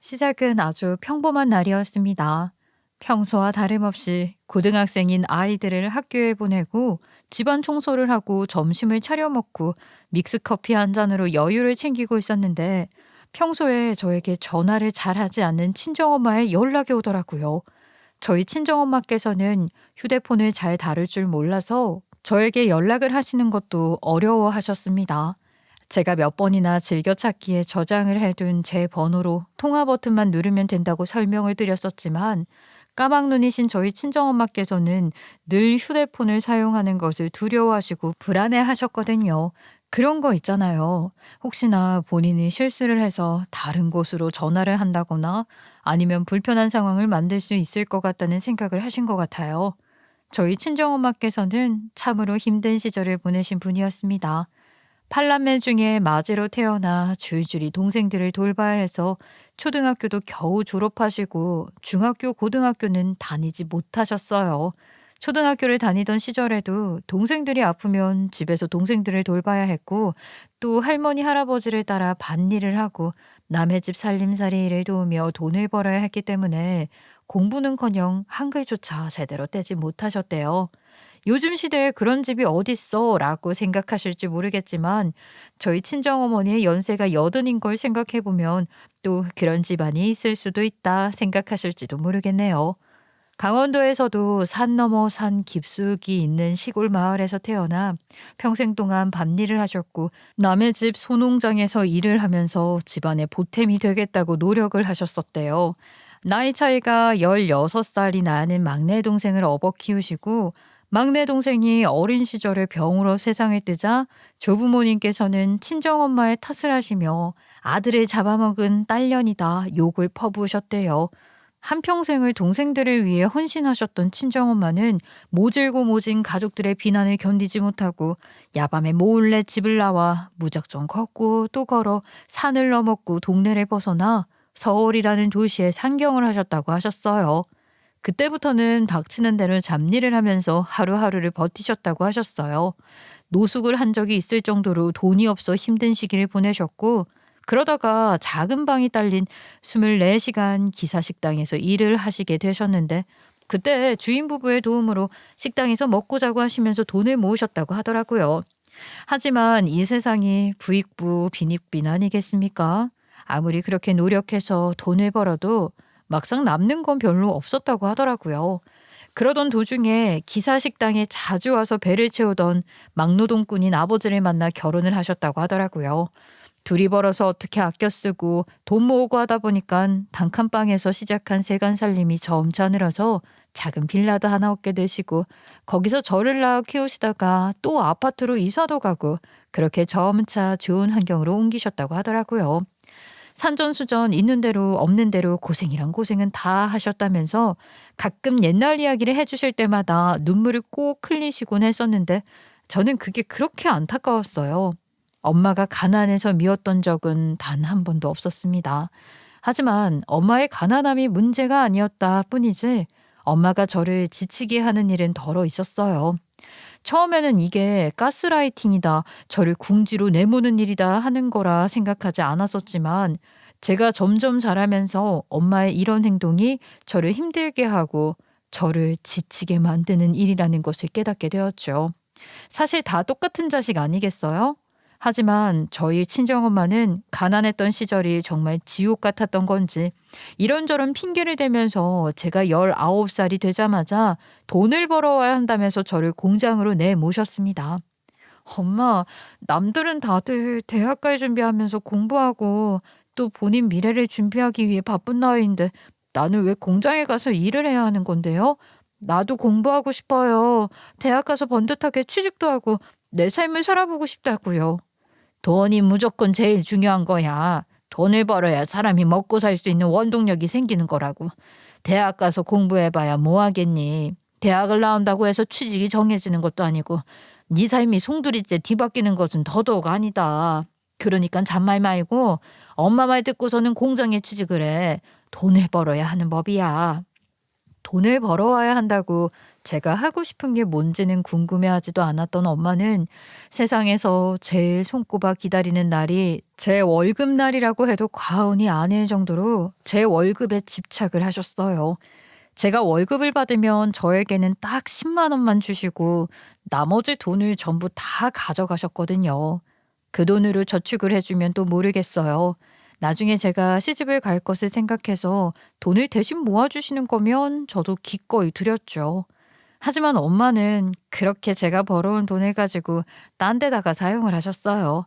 시작은 아주 평범한 날이었습니다. 평소와 다름없이 고등학생인 아이들을 학교에 보내고 집안 청소를 하고 점심을 차려 먹고 믹스커피 한 잔으로 여유를 챙기고 있었는데 평소에 저에게 전화를 잘 하지 않는 친정엄마의 연락이 오더라고요. 저희 친정엄마께서는 휴대폰을 잘 다룰 줄 몰라서 저에게 연락을 하시는 것도 어려워하셨습니다. 제가 몇 번이나 즐겨찾기에 저장을 해둔 제 번호로 통화 버튼만 누르면 된다고 설명을 드렸었지만 까막눈이신 저희 친정엄마께서는 늘 휴대폰을 사용하는 것을 두려워하시고 불안해하셨거든요. 그런 거 있잖아요. 혹시나 본인이 실수를 해서 다른 곳으로 전화를 한다거나 아니면 불편한 상황을 만들 수 있을 것 같다는 생각을 하신 것 같아요. 저희 친정엄마께서는 참으로 힘든 시절을 보내신 분이었습니다. 팔남매 중에 맞이로 태어나 줄줄이 동생들을 돌봐야 해서 초등학교도 겨우 졸업하시고 중학교, 고등학교는 다니지 못하셨어요. 초등학교를 다니던 시절에도 동생들이 아프면 집에서 동생들을 돌봐야 했고 또 할머니, 할아버지를 따라 밭일을 하고 남의 집 살림살이 일을 도우며 돈을 벌어야 했기 때문에 공부는커녕 한글조차 제대로 떼지 못하셨대요. 요즘 시대에 그런 집이 어딨어 라고 생각하실지 모르겠지만 저희 친정어머니의 연세가 여든인 걸 생각해보면 또 그런 집안이 있을 수도 있다 생각하실지도 모르겠네요. 강원도에서도 산 넘어 산 깊숙이 있는 시골 마을에서 태어나 평생 동안 밭일을 하셨고 남의 집 소농장에서 일을 하면서 집안의 보탬이 되겠다고 노력을 하셨었대요. 나이 차이가 16살이 나는 막내 동생을 업어 키우시고 막내 동생이 어린 시절에 병으로 세상을 뜨자 조부모님께서는 친정엄마의 탓을 하시며 아들을 잡아먹은 딸년이다 욕을 퍼부으셨대요. 한평생을 동생들을 위해 헌신하셨던 친정엄마는 모질고 모진 가족들의 비난을 견디지 못하고 야밤에 몰래 집을 나와 무작정 걷고 또 걸어 산을 넘었고 동네를 벗어나 서울이라는 도시에 상경을 하셨다고 하셨어요. 그때부터는 닥치는 대로 잡일을 하면서 하루하루를 버티셨다고 하셨어요. 노숙을 한 적이 있을 정도로 돈이 없어 힘든 시기를 보내셨고 그러다가 작은 방이 딸린 24시간 기사식당에서 일을 하시게 되셨는데 그때 주인 부부의 도움으로 식당에서 먹고 자고 하시면서 돈을 모으셨다고 하더라고요. 하지만 이 세상이 부익부 빈익빈 아니겠습니까? 아무리 그렇게 노력해서 돈을 벌어도 막상 남는 건 별로 없었다고 하더라고요. 그러던 도중에 기사 식당에 자주 와서 배를 채우던 막노동꾼인 아버지를 만나 결혼을 하셨다고 하더라고요. 둘이 벌어서 어떻게 아껴 쓰고 돈 모으고 하다 보니까 단칸방에서 시작한 세간 살림이 점차 늘어서 작은 빌라도 하나 얻게 되시고 거기서 저를 낳아 키우시다가 또 아파트로 이사도 가고 그렇게 점차 좋은 환경으로 옮기셨다고 하더라고요. 산전수전 있는 대로 없는 대로 고생이란 고생은 다 하셨다면서 가끔 옛날 이야기를 해주실 때마다 눈물을 꼭 흘리시곤 했었는데 저는 그게 그렇게 안타까웠어요. 엄마가 가난해서 미웠던 적은 단 한 번도 없었습니다. 하지만 엄마의 가난함이 문제가 아니었다 뿐이지 엄마가 저를 지치게 하는 일은 덜어 있었어요. 처음에는 이게 가스라이팅이다, 저를 궁지로 내모는 일이다 하는 거라 생각하지 않았었지만 제가 점점 자라면서 엄마의 이런 행동이 저를 힘들게 하고 저를 지치게 만드는 일이라는 것을 깨닫게 되었죠. 사실 다 똑같은 자식 아니겠어요? 하지만 저희 친정엄마는 가난했던 시절이 정말 지옥 같았던 건지 이런저런 핑계를 대면서 제가 19살이 되자마자 돈을 벌어와야 한다면서 저를 공장으로 내모셨습니다. 엄마, 남들은 다들 대학갈 준비하면서 공부하고 또 본인 미래를 준비하기 위해 바쁜 나이인데 나는 왜 공장에 가서 일을 해야 하는 건데요? 나도 공부하고 싶어요. 대학 가서 번듯하게 취직도 하고 내 삶을 살아보고 싶다고요. 돈이 무조건 제일 중요한 거야. 돈을 벌어야 사람이 먹고 살 수 있는 원동력이 생기는 거라고. 대학 가서 공부해봐야 뭐 하겠니? 대학을 나온다고 해서 취직이 정해지는 것도 아니고 네 삶이 송두리째 뒤바뀌는 것은 더더욱 아니다. 그러니까 잔말 말고 엄마 말 듣고서는 공장에 취직을 해. 돈을 벌어야 하는 법이야. 돈을 벌어와야 한다고 제가 하고 싶은 게 뭔지는 궁금해하지도 않았던 엄마는 세상에서 제일 손꼽아 기다리는 날이 제 월급날이라고 해도 과언이 아닐 정도로 제 월급에 집착을 하셨어요. 제가 월급을 받으면 저에게는 딱 10만 원만 주시고 나머지 돈을 전부 다 가져가셨거든요. 그 돈으로 저축을 해주면 또 모르겠어요. 나중에 제가 시집을 갈 것을 생각해서 돈을 대신 모아주시는 거면 저도 기꺼이 드렸죠. 하지만 엄마는 그렇게 제가 벌어온 돈을 가지고 딴 데다가 사용을 하셨어요.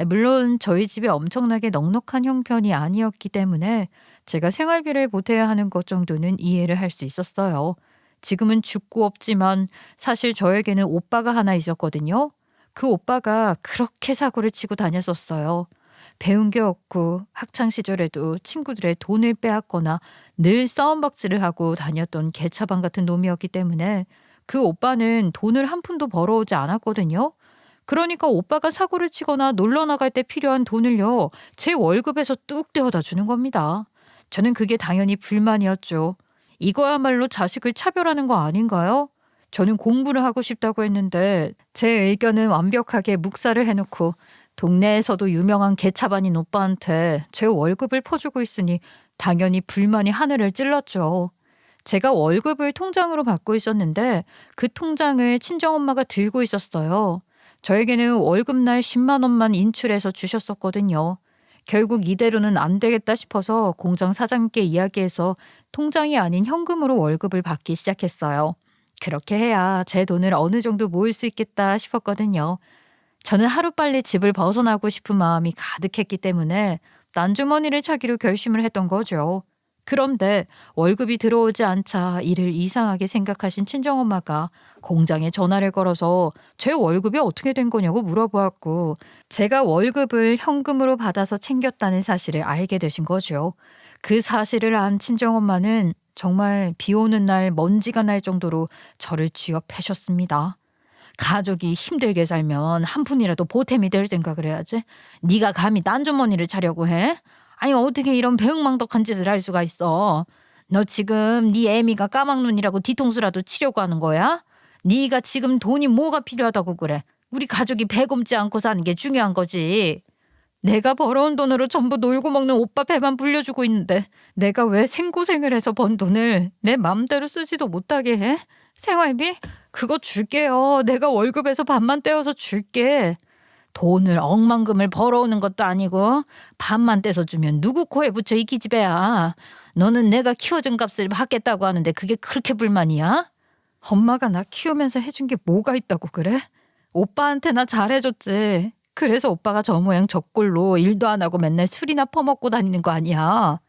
물론 저희 집이 엄청나게 넉넉한 형편이 아니었기 때문에 제가 생활비를 보태야 하는 것 정도는 이해를 할 수 있었어요. 지금은 죽고 없지만 사실 저에게는 오빠가 하나 있었거든요. 그 오빠가 그렇게 사고를 치고 다녔었어요. 배운 게 없고 학창 시절에도 친구들의 돈을 빼앗거나 늘 싸움박질을 하고 다녔던 개차반 같은 놈이었기 때문에 그 오빠는 돈을 한 푼도 벌어오지 않았거든요. 그러니까 오빠가 사고를 치거나 놀러 나갈 때 필요한 돈을요, 제 월급에서 뚝 떼어다 주는 겁니다. 저는 그게 당연히 불만이었죠. 이거야말로 자식을 차별하는 거 아닌가요? 저는 공부를 하고 싶다고 했는데 제 의견은 완벽하게 묵살을 해놓고 동네에서도 유명한 개차반인 오빠한테 제 월급을 퍼주고 있으니 당연히 불만이 하늘을 찔렀죠. 제가 월급을 통장으로 받고 있었는데 그 통장을 친정엄마가 들고 있었어요. 저에게는 월급날 10만 원만 인출해서 주셨었거든요. 결국 이대로는 안 되겠다 싶어서 공장 사장님께 이야기해서 통장이 아닌 현금으로 월급을 받기 시작했어요. 그렇게 해야 제 돈을 어느 정도 모을 수 있겠다 싶었거든요. 저는 하루빨리 집을 벗어나고 싶은 마음이 가득했기 때문에 딴주머니를 차기로 결심을 했던 거죠. 그런데 월급이 들어오지 않자 이를 이상하게 생각하신 친정엄마가 공장에 전화를 걸어서 제 월급이 어떻게 된 거냐고 물어보았고 제가 월급을 현금으로 받아서 챙겼다는 사실을 알게 되신 거죠. 그 사실을 안 친정엄마는 정말 비 오는 날 먼지가 날 정도로 저를 쥐어 패셨습니다. 가족이 힘들게 살면 한 푼이라도 보탬이 될 생각을 해야지. 네가 감히 딴주머니를 차려고 해? 아니 어떻게 이런 배은망덕한 짓을 할 수가 있어. 너 지금 네 애미가 까막눈이라고 뒤통수라도 치려고 하는 거야? 네가 지금 돈이 뭐가 필요하다고 그래. 우리 가족이 배 굶지 않고 사는 게 중요한 거지. 내가 벌어온 돈으로 전부 놀고 먹는 오빠 배만 불려주고 있는데 내가 왜 생고생을 해서 번 돈을 내 맘대로 쓰지도 못하게 해? 생활비? 그거 줄게요. 내가 월급에서 반만 떼어서 줄게. 돈을 억만금을 벌어오는 것도 아니고 반만 떼서 주면 누구 코에 붙여 이 기집애야. 너는 내가 키워준 값을 받겠다고 하는데 그게 그렇게 불만이야? 엄마가 나 키우면서 해준 게 뭐가 있다고 그래? 오빠한테나 잘해줬지. 그래서 오빠가 저 모양 저 꼴로 일도 안 하고 맨날 술이나 퍼먹고 다니는 거 아니야.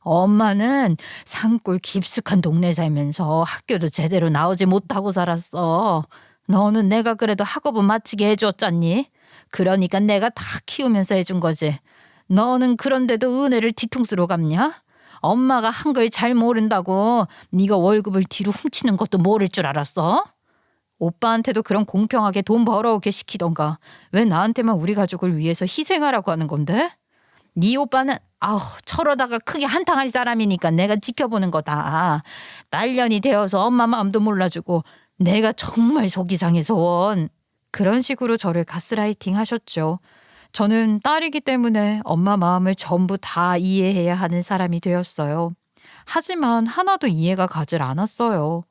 엄마는 산골 깊숙한 동네 살면서 학교도 제대로 나오지 못하고 살았어. 너는 내가 그래도 학업은 마치게 해줬잖니. 그러니까 내가 다 키우면서 해준 거지. 너는 그런데도 은혜를 뒤통수로 갚냐? 엄마가 한글 잘 모른다고 네가 월급을 뒤로 훔치는 것도 모를 줄 알았어? 오빠한테도 그런 공평하게 돈 벌어오게 시키던가 왜 나한테만 우리 가족을 위해서 희생하라고 하는 건데? 네 오빠는 철어다가 크게 한탕할 사람이니까 내가 지켜보는 거다. 딸년이 되어서 엄마 마음도 몰라주고 내가 정말 속이 상해서 원. 그런 식으로 저를 가스라이팅 하셨죠. 저는 딸이기 때문에 엄마 마음을 전부 다 이해해야 하는 사람이 되었어요. 하지만 하나도 이해가 가질 않았어요.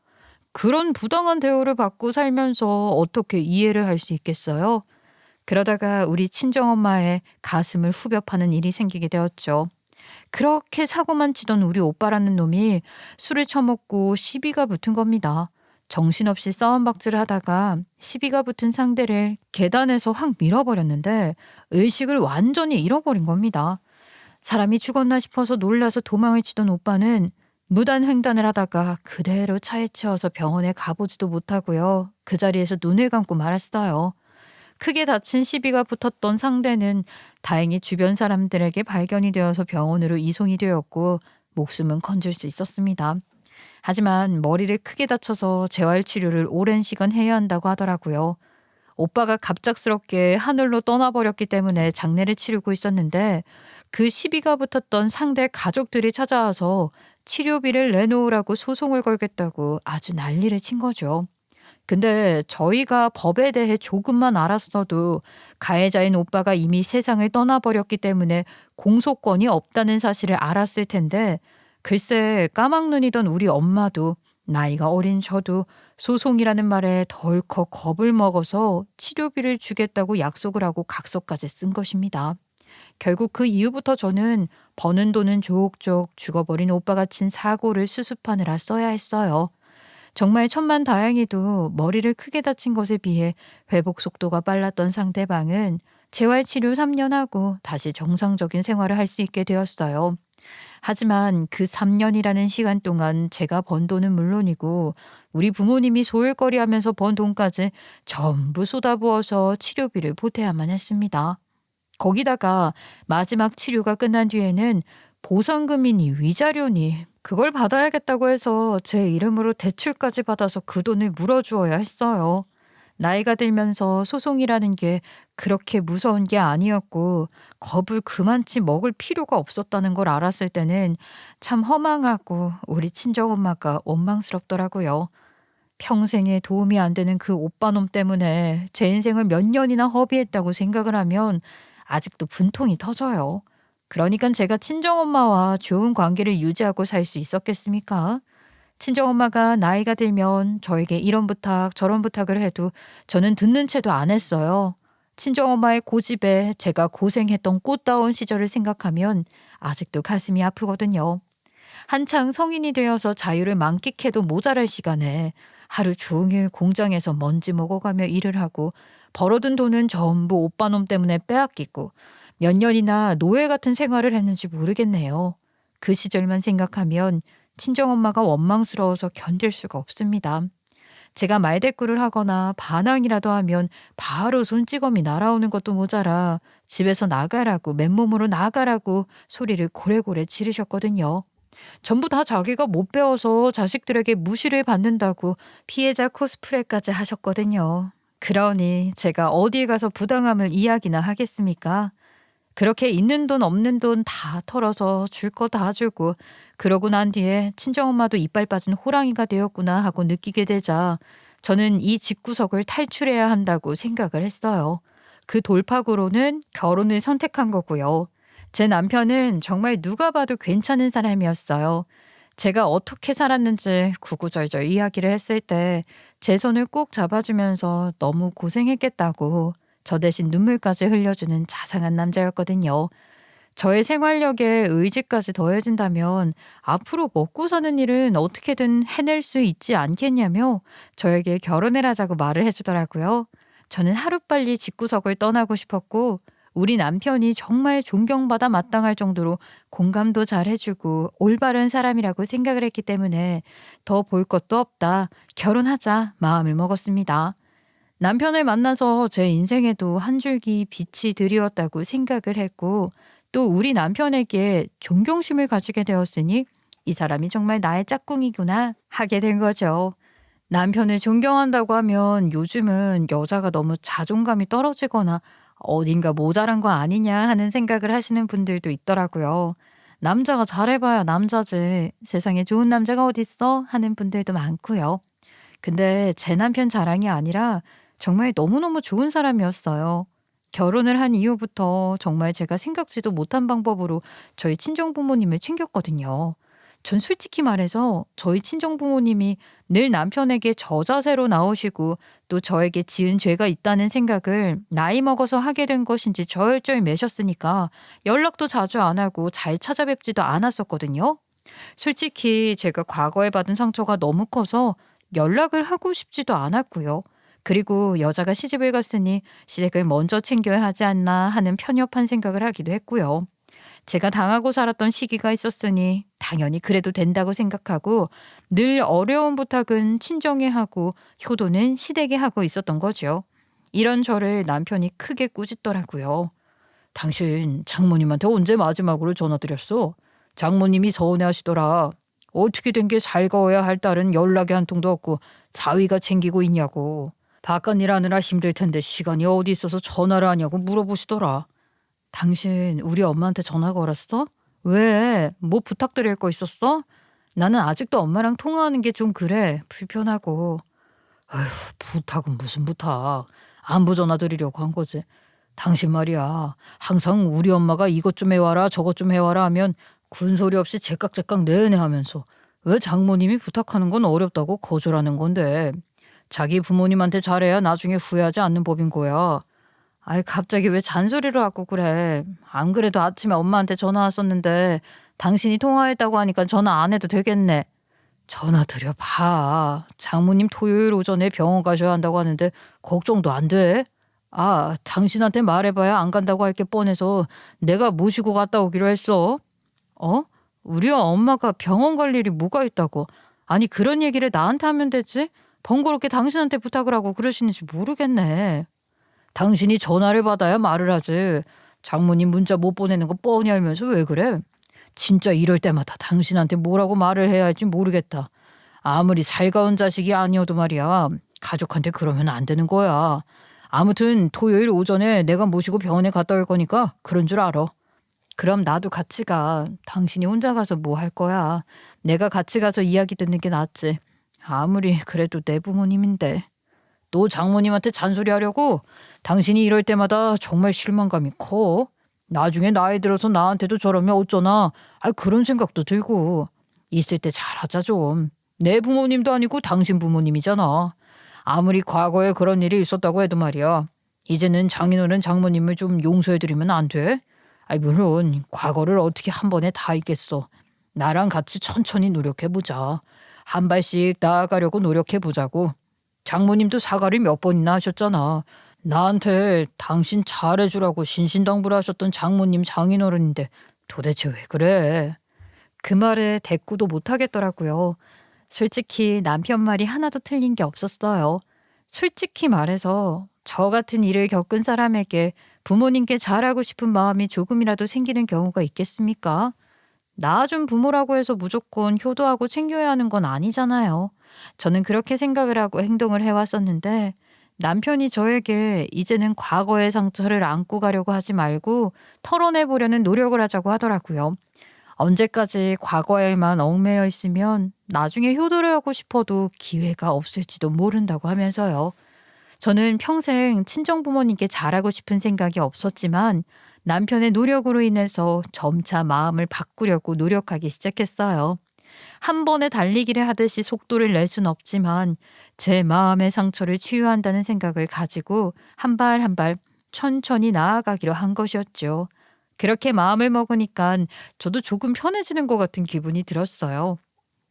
그런 부당한 대우를 받고 살면서 어떻게 이해를 할 수 있겠어요? 그러다가 우리 친정엄마의 가슴을 후벼 파는 일이 생기게 되었죠. 그렇게 사고만 치던 우리 오빠라는 놈이 술을 처먹고 시비가 붙은 겁니다. 정신없이 싸움박질을 하다가 시비가 붙은 상대를 계단에서 확 밀어버렸는데 의식을 완전히 잃어버린 겁니다. 사람이 죽었나 싶어서 놀라서 도망을 치던 오빠는 무단횡단을 하다가 그대로 차에 치여서 병원에 가보지도 못하고요. 그 자리에서 눈을 감고 말았어요. 크게 다친 시비가 붙었던 상대는 다행히 주변 사람들에게 발견이 되어서 병원으로 이송이 되었고 목숨은 건질 수 있었습니다. 하지만 머리를 크게 다쳐서 재활치료를 오랜 시간 해야 한다고 하더라고요. 오빠가 갑작스럽게 하늘로 떠나버렸기 때문에 장례를 치르고 있었는데 그 시비가 붙었던 상대 가족들이 찾아와서 치료비를 내놓으라고 소송을 걸겠다고 아주 난리를 친 거죠. 근데 저희가 법에 대해 조금만 알았어도 가해자인 오빠가 이미 세상을 떠나버렸기 때문에 공소권이 없다는 사실을 알았을 텐데 글쎄 까막눈이던 우리 엄마도 나이가 어린 저도 소송이라는 말에 덜컥 겁을 먹어서 치료비를 주겠다고 약속을 하고 각서까지 쓴 것입니다. 결국 그 이후부터 저는 버는 돈은 족족 죽어버린 오빠가 친 사고를 수습하느라 써야 했어요. 정말 천만다행히도 머리를 크게 다친 것에 비해 회복 속도가 빨랐던 상대방은 재활치료 3년 하고 다시 정상적인 생활을 할 수 있게 되었어요. 하지만 그 3년이라는 시간 동안 제가 번 돈은 물론이고 우리 부모님이 소일거리하면서 번 돈까지 전부 쏟아부어서 치료비를 보태야만 했습니다. 거기다가 마지막 치료가 끝난 뒤에는 보상금이니 위자료니 그걸 받아야겠다고 해서 제 이름으로 대출까지 받아서 그 돈을 물어주어야 했어요. 나이가 들면서 소송이라는 게 그렇게 무서운 게 아니었고 겁을 그만치 먹을 필요가 없었다는 걸 알았을 때는 참 허망하고 우리 친정엄마가 원망스럽더라고요. 평생에 도움이 안 되는 그 오빠놈 때문에 제 인생을 몇 년이나 허비했다고 생각을 하면 아직도 분통이 터져요. 그러니까 제가 친정엄마와 좋은 관계를 유지하고 살 수 있었겠습니까? 친정엄마가 나이가 들면 저에게 이런 부탁 저런 부탁을 해도 저는 듣는 채도 안 했어요. 친정엄마의 고집에 제가 고생했던 꽃다운 시절을 생각하면 아직도 가슴이 아프거든요. 한창 성인이 되어서 자유를 만끽해도 모자랄 시간에 하루 종일 공장에서 먼지 먹어가며 일을 하고 벌어둔 돈은 전부 오빠놈 때문에 빼앗기고 몇 년이나 노예 같은 생활을 했는지 모르겠네요. 그 시절만 생각하면 친정엄마가 원망스러워서 견딜 수가 없습니다. 제가 말대꾸를 하거나 반항이라도 하면 바로 손찌검이 날아오는 것도 모자라 집에서 나가라고 맨몸으로 나가라고 소리를 고래고래 지르셨거든요. 전부 다 자기가 못 배워서 자식들에게 무시를 받는다고 피해자 코스프레까지 하셨거든요. 그러니 제가 어디에 가서 부당함을 이야기나 하겠습니까? 그렇게 있는 돈 없는 돈 다 털어서 줄 거 다 주고 그러고 난 뒤에 친정엄마도 이빨 빠진 호랑이가 되었구나 하고 느끼게 되자 저는 이 집구석을 탈출해야 한다고 생각을 했어요. 그 돌파구로는 결혼을 선택한 거고요. 제 남편은 정말 누가 봐도 괜찮은 사람이었어요. 제가 어떻게 살았는지 구구절절 이야기를 했을 때 제 손을 꼭 잡아주면서 너무 고생했겠다고 저 대신 눈물까지 흘려주는 자상한 남자였거든요. 저의 생활력에 의지까지 더해진다면 앞으로 먹고 사는 일은 어떻게든 해낼 수 있지 않겠냐며 저에게 결혼을 하자고 말을 해주더라고요. 저는 하루빨리 집구석을 떠나고 싶었고 우리 남편이 정말 존경받아 마땅할 정도로 공감도 잘 해주고 올바른 사람이라고 생각을 했기 때문에 더 볼 것도 없다. 결혼하자 마음을 먹었습니다. 남편을 만나서 제 인생에도 한 줄기 빛이 드리웠다고 생각을 했고 또 우리 남편에게 존경심을 가지게 되었으니 이 사람이 정말 나의 짝꿍이구나 하게 된 거죠. 남편을 존경한다고 하면 요즘은 여자가 너무 자존감이 떨어지거나 어딘가 모자란 거 아니냐 하는 생각을 하시는 분들도 있더라고요. 남자가 잘해봐야 남자지 세상에 좋은 남자가 어딨어 하는 분들도 많고요. 근데 제 남편 자랑이 아니라 정말 너무너무 좋은 사람이었어요. 결혼을 한 이후부터 정말 제가 생각지도 못한 방법으로 저희 친정부모님을 챙겼거든요. 전 솔직히 말해서 저희 친정부모님이 늘 남편에게 저자세로 나오시고 또 저에게 지은 죄가 있다는 생각을 나이 먹어서 하게 된 것인지 절절 매셨으니까 연락도 자주 안 하고 잘 찾아뵙지도 않았었거든요. 솔직히 제가 과거에 받은 상처가 너무 커서 연락을 하고 싶지도 않았고요. 그리고 여자가 시집을 갔으니 시댁을 먼저 챙겨야 하지 않나 하는 편협한 생각을 하기도 했고요. 제가 당하고 살았던 시기가 있었으니 당연히 그래도 된다고 생각하고 늘 어려운 부탁은 친정에 하고 효도는 시댁에 하고 있었던 거죠. 이런 저를 남편이 크게 꾸짖더라고요. 당신 장모님한테 언제 마지막으로 전화드렸어? 장모님이 서운해하시더라. 어떻게 된 게 살가워야 할 딸은 연락이 한 통도 없고 사위가 챙기고 있냐고. 바깥 일 하느라 힘들 텐데 시간이 어디 있어서 전화를 하냐고 물어보시더라. 당신 우리 엄마한테 전화 걸었어? 왜? 뭐 부탁드릴 거 있었어? 나는 아직도 엄마랑 통화하는 게 좀 그래. 불편하고. 아휴, 부탁은 무슨 부탁. 안부 전화 드리려고 한 거지. 당신 말이야. 항상 우리 엄마가 이것 좀 해와라 저것 좀 해와라 하면 군소리 없이 제깍제깍 내내 하면서 왜 장모님이 부탁하는 건 어렵다고 거절하는 건데. 자기 부모님한테 잘해야 나중에 후회하지 않는 법인 거야. 아이 갑자기 왜 잔소리를 하고 그래. 안 그래도 아침에 엄마한테 전화 왔었는데 당신이 통화했다고 하니까 전화 안 해도 되겠네. 전화 드려봐. 장모님 토요일 오전에 병원 가셔야 한다고 하는데 걱정도 안 돼? 아, 당신한테 말해봐야 안 간다고 할 게 뻔해서 내가 모시고 갔다 오기로 했어. 어? 우리 엄마가 병원 갈 일이 뭐가 있다고. 아니 그런 얘기를 나한테 하면 되지? 번거롭게 당신한테 부탁을 하고 그러시는지 모르겠네. 당신이 전화를 받아야 말을 하지. 장모님 문자 못 보내는 거 뻔히 알면서 왜 그래? 진짜 이럴 때마다 당신한테 뭐라고 말을 해야 할지 모르겠다. 아무리 살가운 자식이 아니어도 말이야. 가족한테 그러면 안 되는 거야. 아무튼 토요일 오전에 내가 모시고 병원에 갔다 올 거니까 그런 줄 알아. 그럼 나도 같이 가. 당신이 혼자 가서 뭐 할 거야. 내가 같이 가서 이야기 듣는 게 낫지. 아무리 그래도 내 부모님인데. 또 장모님한테 잔소리하려고? 당신이 이럴 때마다 정말 실망감이 커. 나중에 나이 들어서 나한테도 저러면 어쩌나. 그런 생각도 들고. 있을 때 잘하자 좀. 내 부모님도 아니고 당신 부모님이잖아. 아무리 과거에 그런 일이 있었다고 해도 말이야. 이제는 장인어른 장모님을 좀 용서해드리면 안 돼? 물론 과거를 어떻게 한 번에 다 잊겠어. 나랑 같이 천천히 노력해보자. 한 발씩 나아가려고 노력해보자고. 장모님도 사과를 몇 번이나 하셨잖아. 나한테 당신 잘해주라고 신신당부를 하셨던 장모님 장인어른인데 도대체 왜 그래? 그 말에 대꾸도 못하겠더라고요. 솔직히 남편 말이 하나도 틀린 게 없었어요. 솔직히 말해서 저 같은 일을 겪은 사람에게 부모님께 잘하고 싶은 마음이 조금이라도 생기는 경우가 있겠습니까? 낳아준 부모라고 해서 무조건 효도하고 챙겨야 하는 건 아니잖아요. 저는 그렇게 생각을 하고 행동을 해왔었는데 남편이 저에게 이제는 과거의 상처를 안고 가려고 하지 말고 털어내보려는 노력을 하자고 하더라고요. 언제까지 과거에만 얽매여 있으면 나중에 효도를 하고 싶어도 기회가 없을지도 모른다고 하면서요. 저는 평생 친정부모님께 잘하고 싶은 생각이 없었지만 남편의 노력으로 인해서 점차 마음을 바꾸려고 노력하기 시작했어요. 한 번에 달리기를 하듯이 속도를 낼 순 없지만 제 마음의 상처를 치유한다는 생각을 가지고 한 발 한 발 천천히 나아가기로 한 것이었죠. 그렇게 마음을 먹으니까 저도 조금 편해지는 것 같은 기분이 들었어요.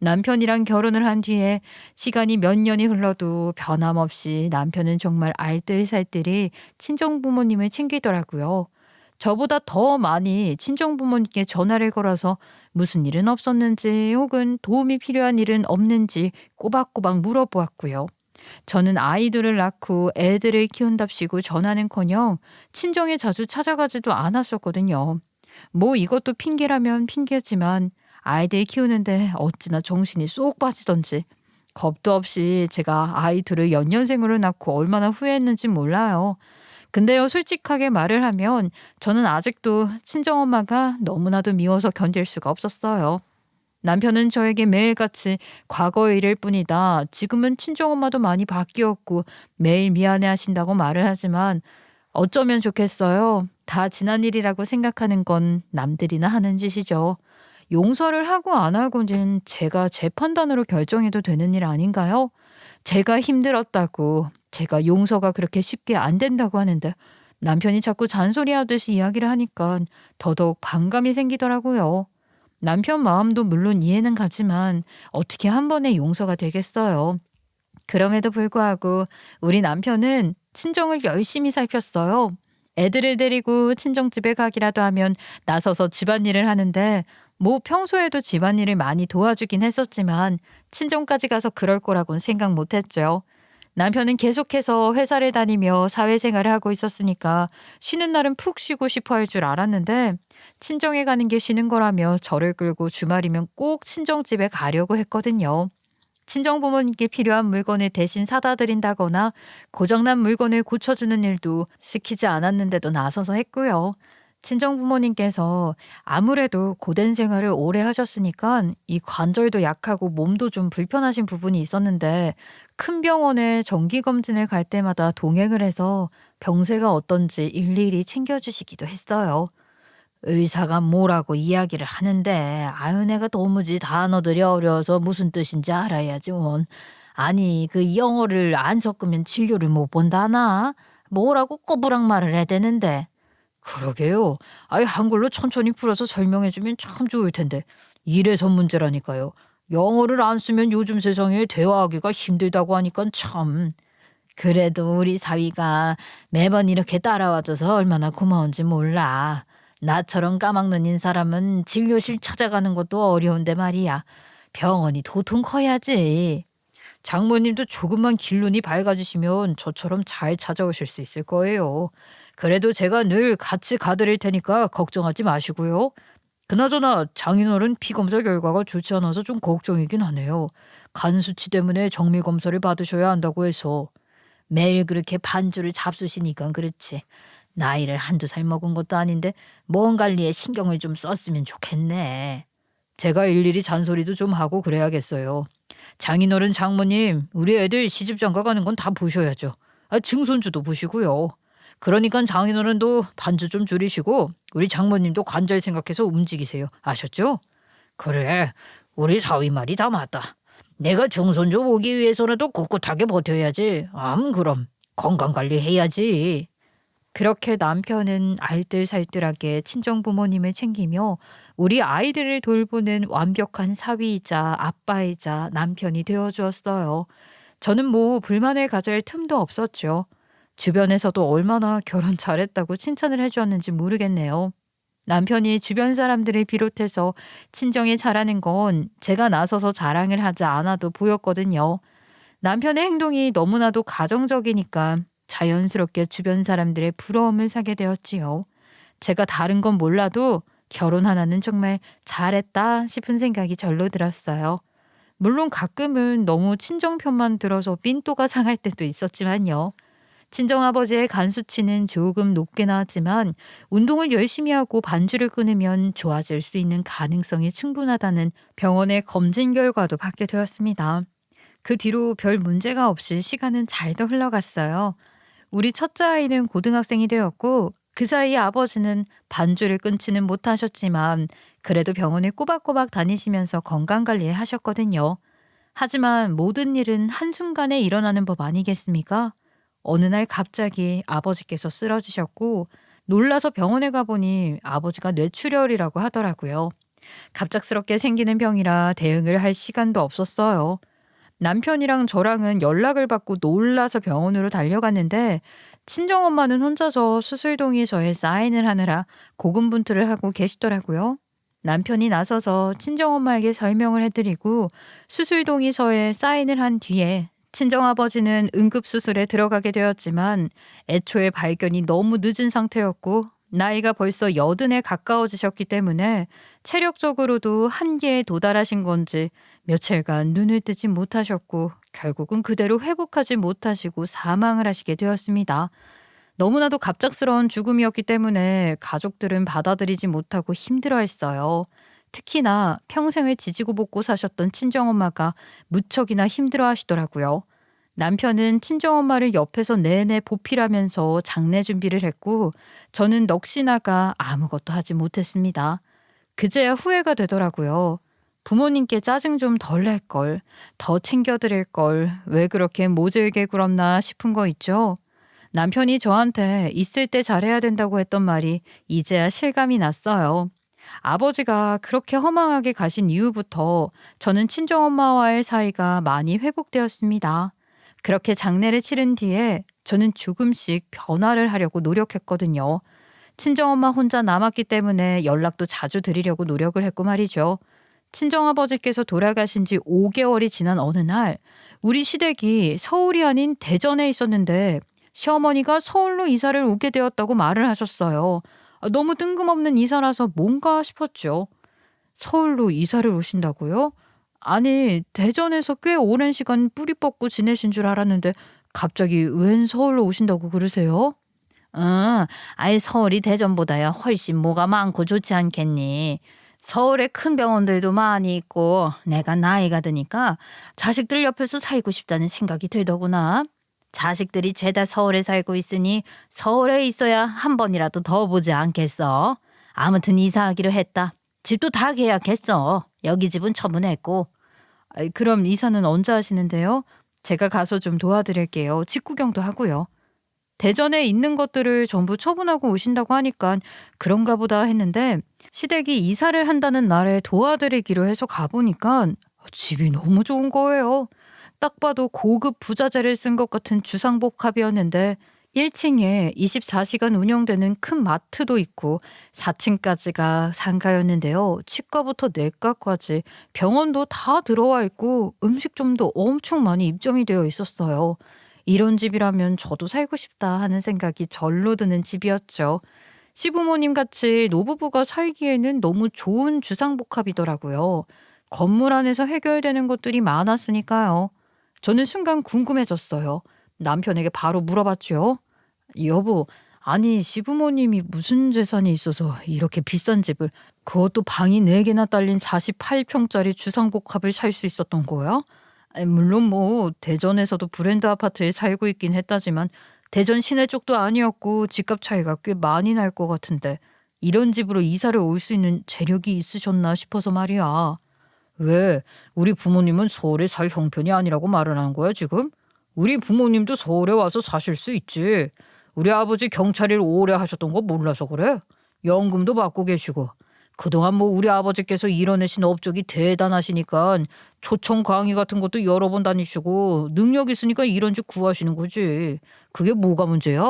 남편이랑 결혼을 한 뒤에 시간이 몇 년이 흘러도 변함없이 남편은 정말 알뜰살뜰히 친정부모님을 챙기더라고요. 저보다 더 많이 친정부모님께 전화를 걸어서 무슨 일은 없었는지 혹은 도움이 필요한 일은 없는지 꼬박꼬박 물어보았고요. 저는 아이들을 낳고 애들을 키운답시고 전화는커녕 친정에 자주 찾아가지도 않았었거든요. 뭐 이것도 핑계라면 핑계지만 아이들 키우는데 어찌나 정신이 쏙 빠지던지 겁도 없이 제가 아이 둘을 연년생으로 낳고 얼마나 후회했는지 몰라요. 근데요, 솔직하게 말을 하면 저는 아직도 친정엄마가 너무나도 미워서 견딜 수가 없었어요. 남편은 저에게 매일같이 과거의 일일 뿐이다. 지금은 친정엄마도 많이 바뀌었고 매일 미안해 하신다고 말을 하지만 어쩌면 좋겠어요. 다 지난 일이라고 생각하는 건 남들이나 하는 짓이죠. 용서를 하고 안 하고는 제가 제 판단으로 결정해도 되는 일 아닌가요? 제가 힘들었다고, 제가 용서가 그렇게 쉽게 안 된다고 하는데 남편이 자꾸 잔소리하듯이 이야기를 하니까 더더욱 반감이 생기더라고요. 남편 마음도 물론 이해는 가지만 어떻게 한 번에 용서가 되겠어요. 그럼에도 불구하고 우리 남편은 친정을 열심히 살폈어요. 애들을 데리고 친정집에 가기라도 하면 나서서 집안일을 하는데 뭐 평소에도 집안일을 많이 도와주긴 했었지만 친정까지 가서 그럴 거라고는 생각 못했죠. 남편은 계속해서 회사를 다니며 사회생활을 하고 있었으니까 쉬는 날은 푹 쉬고 싶어 할 줄 알았는데 친정에 가는 게 쉬는 거라며 저를 끌고 주말이면 꼭 친정집에 가려고 했거든요. 친정부모님께 필요한 물건을 대신 사다 드린다거나 고장난 물건을 고쳐주는 일도 시키지 않았는데도 나서서 했고요. 친정 부모님께서 아무래도 고된 생활을 오래 하셨으니까 이 관절도 약하고 몸도 좀 불편하신 부분이 있었는데 큰 병원에 정기 검진을 갈 때마다 동행을 해서 병세가 어떤지 일일이 챙겨주시기도 했어요. 의사가 뭐라고 이야기를 하는데 아유 내가 도무지 단어들이 어려워서 무슨 뜻인지 알아야지 원. 아니 그 영어를 안 섞으면 진료를 못 본다나? 뭐라고 꼬부랑 말을 해야 되는데. 그러게요. 아예 한글로 천천히 풀어서 설명해 주면 참 좋을 텐데. 이래서 문제라니까요. 영어를 안 쓰면 요즘 세상에 대화하기가 힘들다고 하니까 참. 그래도 우리 사위가 매번 이렇게 따라와줘서 얼마나 고마운지 몰라. 나처럼 까막눈인 사람은 진료실 찾아가는 것도 어려운데 말이야. 병원이 도통 커야지. 장모님도 조금만 길눈이 밝아지시면 저처럼 잘 찾아오실 수 있을 거예요. 그래도 제가 늘 같이 가드릴 테니까 걱정하지 마시고요. 그나저나 장인어른 피검사 결과가 좋지 않아서 좀 걱정이긴 하네요. 간 수치 때문에 정밀 검사를 받으셔야 한다고 해서. 매일 그렇게 반주를 잡수시니까 그렇지. 나이를 한두 살 먹은 것도 아닌데 몸 관리에 신경을 좀 썼으면 좋겠네. 제가 일일이 잔소리도 좀 하고 그래야겠어요. 장인어른 장모님, 우리 애들 시집 장가 가는 건 다 보셔야죠. 증손주도 보시고요. 그러니까 장인어른도 반주 좀 줄이시고 우리 장모님도 관절 생각해서 움직이세요. 아셨죠? 그래, 우리 사위 말이 다 맞다. 내가 증손주 오기 위해서라도 꿋꿋하게 버텨야지. 그럼 건강관리 해야지. 그렇게 남편은 알뜰살뜰하게 친정부모님을 챙기며 우리 아이들을 돌보는 완벽한 사위이자 아빠이자 남편이 되어주었어요. 저는 뭐 불만을 가질 틈도 없었죠. 주변에서도 얼마나 결혼 잘했다고 칭찬을 해주었는지 모르겠네요. 남편이 주변 사람들을 비롯해서 친정에 잘하는 건 제가 나서서 자랑을 하지 않아도 보였거든요. 남편의 행동이 너무나도 가정적이니까 자연스럽게 주변 사람들의 부러움을 사게 되었지요. 제가 다른 건 몰라도 결혼 하나는 정말 잘했다 싶은 생각이 절로 들었어요. 물론 가끔은 너무 친정 편만 들어서 삔또가 상할 때도 있었지만요. 친정아버지의 간 수치는 조금 높게 나왔지만 운동을 열심히 하고 반주를 끊으면 좋아질 수 있는 가능성이 충분하다는 병원의 검진 결과도 받게 되었습니다. 그 뒤로 별 문제가 없이 시간은 잘 더 흘러갔어요. 우리 첫째 아이는 고등학생이 되었고 그 사이 아버지는 반주를 끊지는 못하셨지만 그래도 병원에 꼬박꼬박 다니시면서 건강관리를 하셨거든요. 하지만 모든 일은 한순간에 일어나는 법 아니겠습니까? 어느 날 갑자기 아버지께서 쓰러지셨고 놀라서 병원에 가보니 아버지가 뇌출혈이라고 하더라고요. 갑작스럽게 생기는 병이라 대응을 할 시간도 없었어요. 남편이랑 저랑은 연락을 받고 놀라서 병원으로 달려갔는데 친정엄마는 혼자서 수술동의서에 사인을 하느라 고군분투를 하고 계시더라고요. 남편이 나서서 친정엄마에게 설명을 해드리고 수술동의서에 사인을 한 뒤에 친정아버지는 응급수술에 들어가게 되었지만 애초에 발견이 너무 늦은 상태였고 나이가 벌써 80에 가까워지셨기 때문에 체력적으로도 한계에 도달하신 건지 며칠간 눈을 뜨지 못하셨고 결국은 그대로 회복하지 못하시고 사망을 하시게 되었습니다. 너무나도 갑작스러운 죽음이었기 때문에 가족들은 받아들이지 못하고 힘들어했어요. 특히나 평생을 지지고 볶고 사셨던 친정엄마가 무척이나 힘들어하시더라고요. 남편은 친정엄마를 옆에서 내내 보필하면서 장례 준비를 했고 저는 넋이나가 아무것도 하지 못했습니다. 그제야 후회가 되더라고요. 부모님께 짜증 좀 덜 낼 걸, 더 챙겨드릴 걸, 왜 그렇게 모질게 굴었나 싶은 거 있죠. 남편이 저한테 있을 때 잘해야 된다고 했던 말이 이제야 실감이 났어요. 아버지가 그렇게 허망하게 가신 이후부터 저는 친정엄마와의 사이가 많이 회복되었습니다. 그렇게 장례를 치른 뒤에 저는 조금씩 변화를 하려고 노력했거든요. 친정엄마 혼자 남았기 때문에 연락도 자주 드리려고 노력을 했고 말이죠. 친정아버지께서 돌아가신 지 5개월이 지난 어느 날 우리 시댁이 서울이 아닌 대전에 있었는데 시어머니가 서울로 이사를 오게 되었다고 말을 하셨어요. 너무 뜬금없는 이사라서 뭔가 싶었죠. 서울로 이사를 오신다고요? 아니, 대전에서 꽤 오랜 시간 뿌리 뻗고 지내신 줄 알았는데 갑자기 웬 서울로 오신다고 그러세요? 응, 아예 서울이 대전보다야 훨씬 뭐가 많고 좋지 않겠니? 서울에 큰 병원들도 많이 있고 내가 나이가 드니까 자식들 옆에서 살고 싶다는 생각이 들더구나. 자식들이 죄다 서울에 살고 있으니 서울에 있어야 한 번이라도 더 보지 않겠어. 아무튼 이사하기로 했다. 집도 다 계약했어. 여기 집은 처분했고. 아이, 그럼 이사는 언제 하시는데요? 제가 가서 좀 도와드릴게요. 집 구경도 하고요. 대전에 있는 것들을 전부 처분하고 오신다고 하니까 그런가 보다 했는데 시댁이 이사를 한다는 날에 도와드리기로 해서 가보니까 집이 너무 좋은 거예요. 딱 봐도 고급 부자재를 쓴 것 같은 주상복합이었는데 1층에 24시간 운영되는 큰 마트도 있고 4층까지가 상가였는데요. 치과부터 내과까지 병원도 다 들어와 있고 음식점도 엄청 많이 입점이 되어 있었어요. 이런 집이라면 저도 살고 싶다 하는 생각이 절로 드는 집이었죠. 시부모님 같이 노부부가 살기에는 너무 좋은 주상복합이더라고요. 건물 안에서 해결되는 것들이 많았으니까요. 저는 순간 궁금해졌어요. 남편에게 바로 물어봤죠. 여보, 아니 시부모님이 무슨 재산이 있어서 이렇게 비싼 집을, 그것도 방이 4개나 딸린 48평짜리 주상복합을 살 수 있었던 거야? 아니, 물론 뭐 대전에서도 브랜드 아파트에 살고 있긴 했다지만 대전 시내 쪽도 아니었고 집값 차이가 꽤 많이 날 것 같은데 이런 집으로 이사를 올 수 있는 재력이 있으셨나 싶어서 말이야. 왜? 우리 부모님은 서울에 살 형편이 아니라고 말을 하는 거야 지금? 우리 부모님도 서울에 와서 사실 수 있지. 우리 아버지 경찰일 오래 하셨던 거 몰라서 그래? 연금도 받고 계시고. 그동안 뭐 우리 아버지께서 이뤄내신 업적이 대단하시니까 초청 강의 같은 것도 여러 번 다니시고 능력 있으니까 이런 집 구하시는 거지. 그게 뭐가 문제야?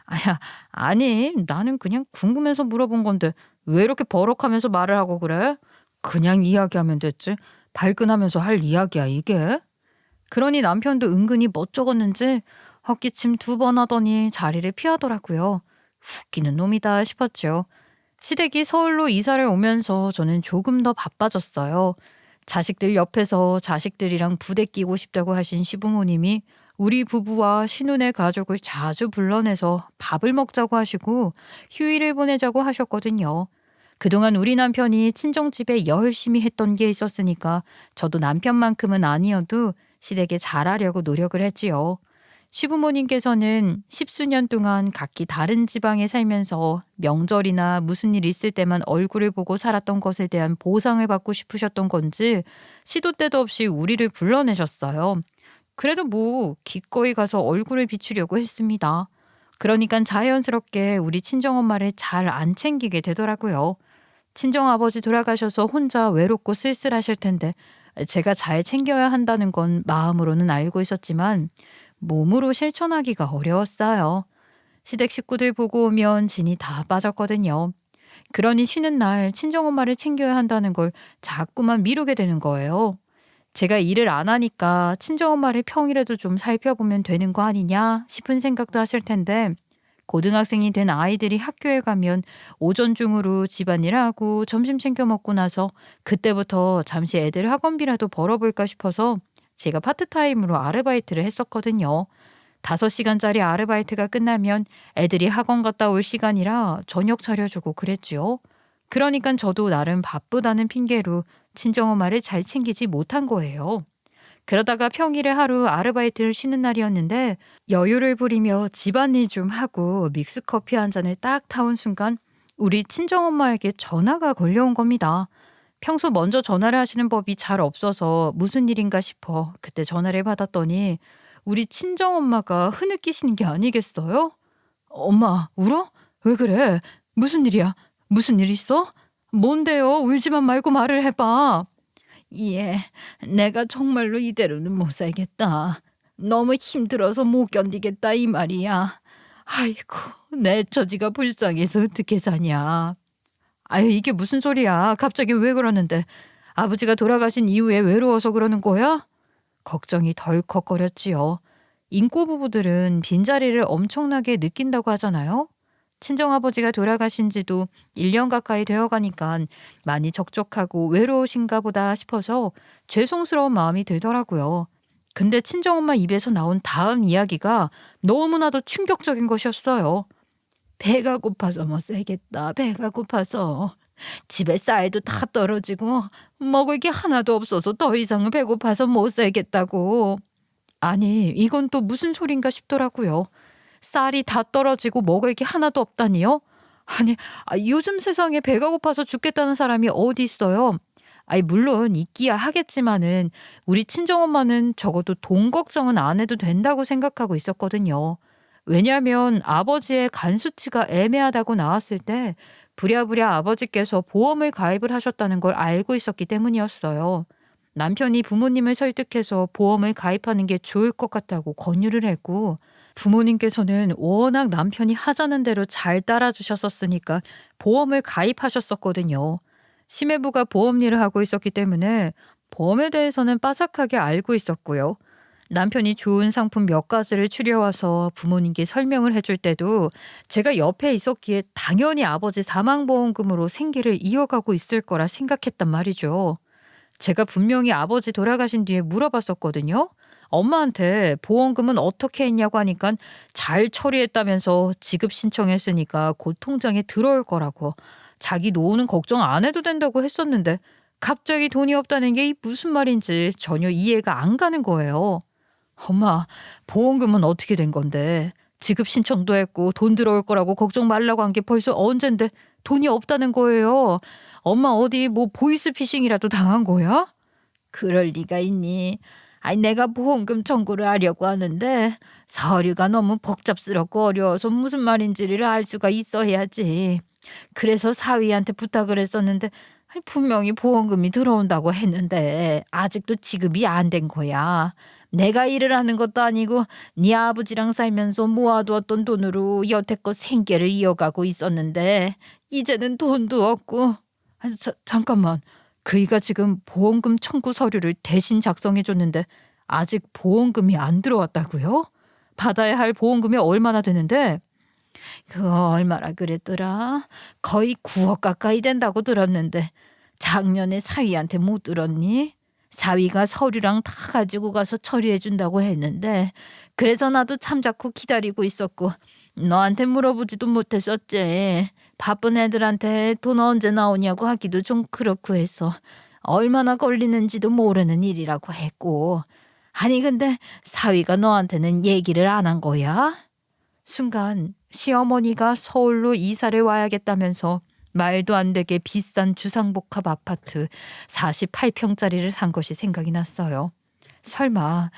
아야, 아니 나는 그냥 궁금해서 물어본 건데 왜 이렇게 버럭하면서 말을 하고 그래? 그냥 이야기하면 됐지. 발끈하면서 할 이야기야 이게? 그러니 남편도 은근히 멋쩍었는지 헛기침 2번 하더니 자리를 피하더라고요. 웃기는 놈이다 싶었죠. 시댁이 서울로 이사를 오면서 저는 조금 더 바빠졌어요. 자식들 옆에서 자식들이랑 부대 끼고 싶다고 하신 시부모님이 우리 부부와 신혼의 가족을 자주 불러내서 밥을 먹자고 하시고 휴일을 보내자고 하셨거든요. 그동안 우리 남편이 친정집에 열심히 했던 게 있었으니까 저도 남편만큼은 아니어도 시댁에 잘하려고 노력을 했지요. 시부모님께서는 10수년 동안 각기 다른 지방에 살면서 명절이나 무슨 일 있을 때만 얼굴을 보고 살았던 것에 대한 보상을 받고 싶으셨던 건지 시도 때도 없이 우리를 불러내셨어요. 그래도 뭐 기꺼이 가서 얼굴을 비추려고 했습니다. 그러니까 자연스럽게 우리 친정엄마를 잘 안 챙기게 되더라고요. 친정아버지 돌아가셔서 혼자 외롭고 쓸쓸하실 텐데 제가 잘 챙겨야 한다는 건 마음으로는 알고 있었지만 몸으로 실천하기가 어려웠어요. 시댁 식구들 보고 오면 진이 다 빠졌거든요. 그러니 쉬는 날 친정엄마를 챙겨야 한다는 걸 자꾸만 미루게 되는 거예요. 제가 일을 안 하니까 친정엄마를 평일에도 좀 살펴보면 되는 거 아니냐 싶은 생각도 하실 텐데 고등학생이 된 아이들이 학교에 가면 오전 중으로 집안일하고 점심 챙겨 먹고 나서 그때부터 잠시 애들 학원비라도 벌어볼까 싶어서 제가 파트타임으로 아르바이트를 했었거든요. 5시간짜리 아르바이트가 끝나면 애들이 학원 갔다 올 시간이라 저녁 차려주고 그랬지요. 그러니까 저도 나름 바쁘다는 핑계로 친정엄마를 잘 챙기지 못한 거예요. 그러다가 평일에 하루 아르바이트를 쉬는 날이었는데 여유를 부리며 집안일 좀 하고 믹스커피 한 잔을 딱 타온 순간 우리 친정엄마에게 전화가 걸려온 겁니다. 평소 먼저 전화를 하시는 법이 잘 없어서 무슨 일인가 싶어 그때 전화를 받았더니 우리 친정엄마가 흐느끼시는 게 아니겠어요? 엄마, 울어? 왜 그래? 무슨 일이야? 무슨 일 있어? 뭔데요? 울지만 말고 말을 해봐. 예, 내가 정말로 이대로는 못 살겠다. 너무 힘들어서 못 견디겠다 이 말이야. 아이고, 내 처지가 불쌍해서 어떻게 사냐. 아유, 이게 무슨 소리야. 갑자기 왜 그러는데. 아버지가 돌아가신 이후에 외로워서 그러는 거야? 걱정이 덜컥거렸지요. 인꼬 부부들은 빈자리를 엄청나게 느낀다고 하잖아요. 친정아버지가 돌아가신 지도 1년 가까이 되어가니까 많이 적적하고 외로우신가 보다 싶어서 죄송스러운 마음이 들더라고요. 근데 친정엄마 입에서 나온 다음 이야기가 너무나도 충격적인 것이었어요. 배가 고파서 못 살겠다. 배가 고파서. 집에 쌀도 다 떨어지고 먹을 게 하나도 없어서 더 이상은 배고파서 못 살겠다고. 아니, 이건 또 무슨 소린가 싶더라고요. 쌀이 다 떨어지고 먹을 게 하나도 없다니요? 아니, 요즘 세상에 배가 고파서 죽겠다는 사람이 어디 있어요? 아니, 물론 있기야 하겠지만은 우리 친정엄마는 적어도 돈 걱정은 안 해도 된다고 생각하고 있었거든요. 왜냐하면 아버지의 간 수치가 애매하다고 나왔을 때 부랴부랴 아버지께서 보험을 가입을 하셨다는 걸 알고 있었기 때문이었어요. 남편이 부모님을 설득해서 보험을 가입하는 게 좋을 것 같다고 권유를 했고, 부모님께서는 워낙 남편이 하자는 대로 잘 따라주셨었으니까 보험을 가입하셨었거든요. 심해부가 보험 일을 하고 있었기 때문에 보험에 대해서는 빠삭하게 알고 있었고요. 남편이 좋은 상품 몇 가지를 추려와서 부모님께 설명을 해줄 때도 제가 옆에 있었기에 당연히 아버지 사망보험금으로 생계를 이어가고 있을 거라 생각했단 말이죠. 제가 분명히 아버지 돌아가신 뒤에 물어봤었거든요. 엄마한테 보험금은 어떻게 했냐고 하니까 잘 처리했다면서 지급 신청했으니까 곧 통장에 들어올 거라고. 자기 노후는 걱정 안 해도 된다고 했었는데 갑자기 돈이 없다는 게 무슨 말인지 전혀 이해가 안 가는 거예요. 엄마, 보험금은 어떻게 된 건데? 지급 신청도 했고 돈 들어올 거라고 걱정 말라고 한 게 벌써 언젠데 돈이 없다는 거예요. 엄마 어디 뭐 보이스피싱이라도 당한 거야? 그럴 리가 있니? 아니 내가 보험금 청구를 하려고 하는데 서류가 너무 복잡스럽고 어려워서 무슨 말인지를 알 수가 있어야지. 그래서 사위한테 부탁을 했었는데 아니, 분명히 보험금이 들어온다고 했는데 아직도 지급이 안 된 거야. 내가 일을 하는 것도 아니고 네 아버지랑 살면서 모아두었던 돈으로 여태껏 생계를 이어가고 있었는데 이제는 돈도 없고. 아니, 잠깐만. 그이가 지금 보험금 청구 서류를 대신 작성해 줬는데 아직 보험금이 안 들어왔다고요? 받아야 할 보험금이 얼마나 되는데? 그거 얼마라 그랬더라? 거의 9억 가까이 된다고 들었는데 작년에 사위한테 못 들었니? 사위가 서류랑 다 가지고 가서 처리해 준다고 했는데 그래서 나도 참자고 기다리고 있었고 너한테 물어보지도 못했었지. 바쁜 애들한테 돈 언제 나오냐고 하기도 좀 그렇고 해서 얼마나 걸리는지도 모르는 일이라고 했고. 아니 근데 사위가 너한테는 얘기를 안 한 거야? 순간 시어머니가 서울로 이사를 와야겠다면서 말도 안 되게 비싼 주상복합 아파트 48평짜리를 산 것이 생각이 났어요. 설마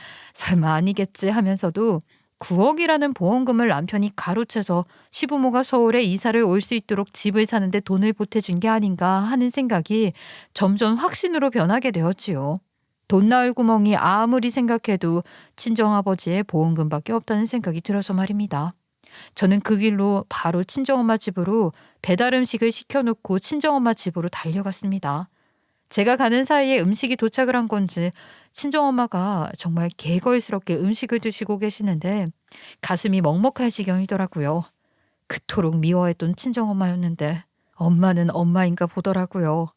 아니겠지 하면서도 9억이라는 보험금을 남편이 가로채서 시부모가 서울에 이사를 올 수 있도록 집을 사는데 돈을 보태준 게 아닌가 하는 생각이 점점 확신으로 변하게 되었지요. 돈 나올 구멍이 아무리 생각해도 친정아버지의 보험금밖에 없다는 생각이 들어서 말입니다. 저는 그 길로 바로 친정엄마 집으로 배달 음식을 시켜놓고 친정엄마 집으로 달려갔습니다. 제가 가는 사이에 음식이 도착을 한 건지 친정엄마가 정말 개걸스럽게 음식을 드시고 계시는데 가슴이 먹먹할 지경이더라고요. 그토록 미워했던 친정엄마였는데 엄마는 엄마인가 보더라고요.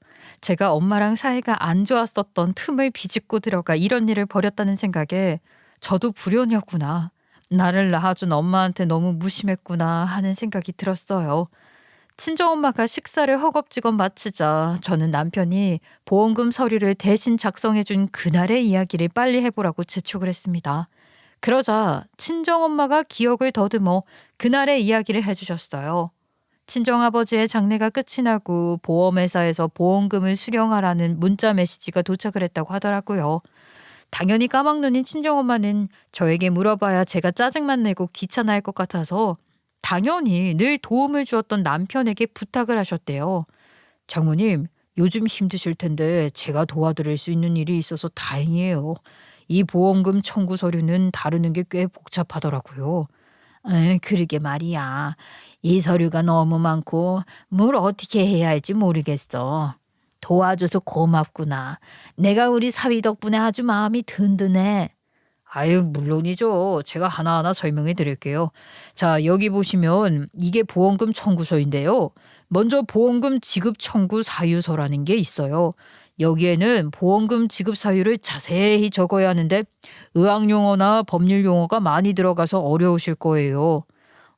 제가 엄마랑 사이가 안 좋았었던 틈을 비집고 들어가 이런 일을 벌였다는 생각에 저도 불효녀구나. 나를 낳아준 엄마한테 너무 무심했구나 하는 생각이 들었어요. 친정엄마가 식사를 허겁지겁 마치자 저는 남편이 보험금 서류를 대신 작성해준 그날의 이야기를 빨리 해보라고 재촉을 했습니다. 그러자 친정엄마가 기억을 더듬어 그날의 이야기를 해주셨어요. 친정아버지의 장례가 끝이 나고 보험회사에서 보험금을 수령하라는 문자 메시지가 도착을 했다고 하더라고요. 당연히 까막눈인 친정엄마는 저에게 물어봐야 제가 짜증만 내고 귀찮아할 것 같아서 당연히 늘 도움을 주었던 남편에게 부탁을 하셨대요. 장모님, 요즘 힘드실 텐데 제가 도와드릴 수 있는 일이 있어서 다행이에요. 이 보험금 청구 서류는 다루는 게 꽤 복잡하더라고요. 그러게 말이야. 이 서류가 너무 많고 뭘 어떻게 해야 할지 모르겠어. 도와줘서 고맙구나. 내가 우리 사위 덕분에 아주 마음이 든든해. 아유, 물론이죠. 제가 하나하나 설명해 드릴게요. 자, 여기 보시면 이게 보험금 청구서인데요. 먼저 보험금 지급 청구 사유서라는 게 있어요. 여기에는 보험금 지급 사유를 자세히 적어야 하는데 의학 용어나 법률 용어가 많이 들어가서 어려우실 거예요.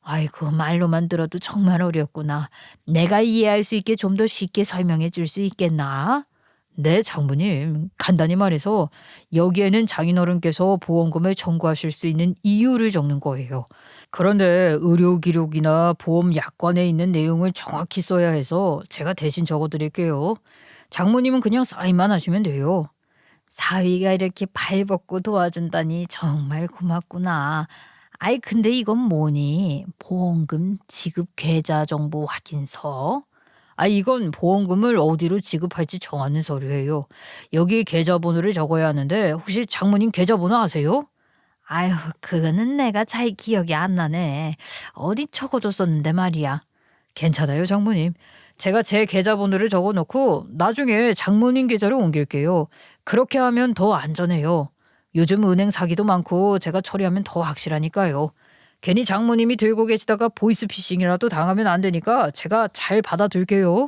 아이고, 말로만 들어도 정말 어렵구나. 내가 이해할 수 있게 좀 더 쉽게 설명해 줄 수 있겠나? 네, 장모님. 간단히 말해서 여기에는 장인어른께서 보험금을 청구하실 수 있는 이유를 적는 거예요. 그런데 의료 기록이나 보험 약관에 있는 내용을 정확히 써야 해서 제가 대신 적어 드릴게요. 장모님은 그냥 사인만 하시면 돼요. 사위가 이렇게 발벗고 도와준다니 정말 고맙구나. 아이, 근데 이건 뭐니? 보험금 지급 계좌 정보 확인서? 이건 보험금을 어디로 지급할지 정하는 서류예요. 여기 계좌번호를 적어야 하는데 혹시 장모님 계좌번호 아세요? 아유, 그거는 내가 잘 기억이 안 나네. 어디 적어뒀었는데 말이야. 괜찮아요, 장모님. 제가 제 계좌번호를 적어 놓고 나중에 장모님 계좌로 옮길게요. 그렇게 하면 더 안전해요. 요즘 은행 사기도 많고 제가 처리하면 더 확실하니까요. 괜히 장모님이 들고 계시다가 보이스피싱이라도 당하면 안 되니까 제가 잘 받아둘게요.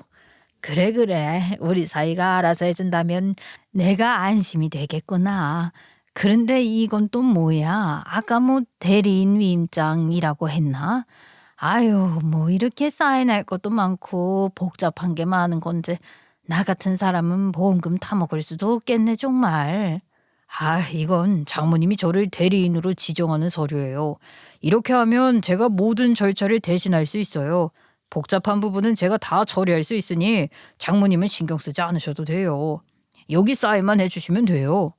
그래, 그래. 우리 사이가 알아서 해준다면 내가 안심이 되겠구나. 그런데 이건 또 뭐야? 아까 뭐 대리인 위임장이라고 했나? 아유, 뭐 이렇게 사인할 것도 많고 복잡한 게 많은 건지 나 같은 사람은 보험금 타먹을 수도 없겠네, 정말. 이건 장모님이 저를 대리인으로 지정하는 서류예요. 이렇게 하면 제가 모든 절차를 대신할 수 있어요. 복잡한 부분은 제가 다 처리할 수 있으니 장모님은 신경 쓰지 않으셔도 돼요. 여기 사인만 해주시면 돼요.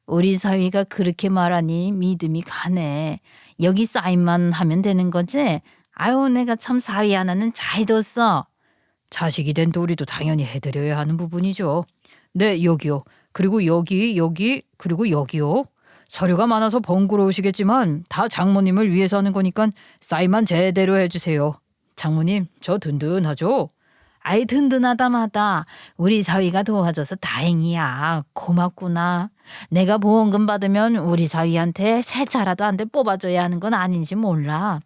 우리 사위가 그렇게 말하니 믿음이 가네. 여기 사인만 하면 되는 거지? 아유, 내가 참 사위 하나는 잘 뒀어. 자식이 된 도리도 당연히 해드려야 하는 부분이죠. 네, 여기요. 그리고 여기, 그리고 여기요. 서류가 많아서 번거로우시겠지만 다 장모님을 위해서 하는 거니까 사인만 제대로 해주세요. 장모님, 저 든든하죠? 아이, 든든하다마다 우리 사위가 도와줘서 다행이야. 고맙구나. 내가 보험금 받으면 우리 사위한테 세차라도 한 대 뽑아줘야 하는 건 아닌지 몰라.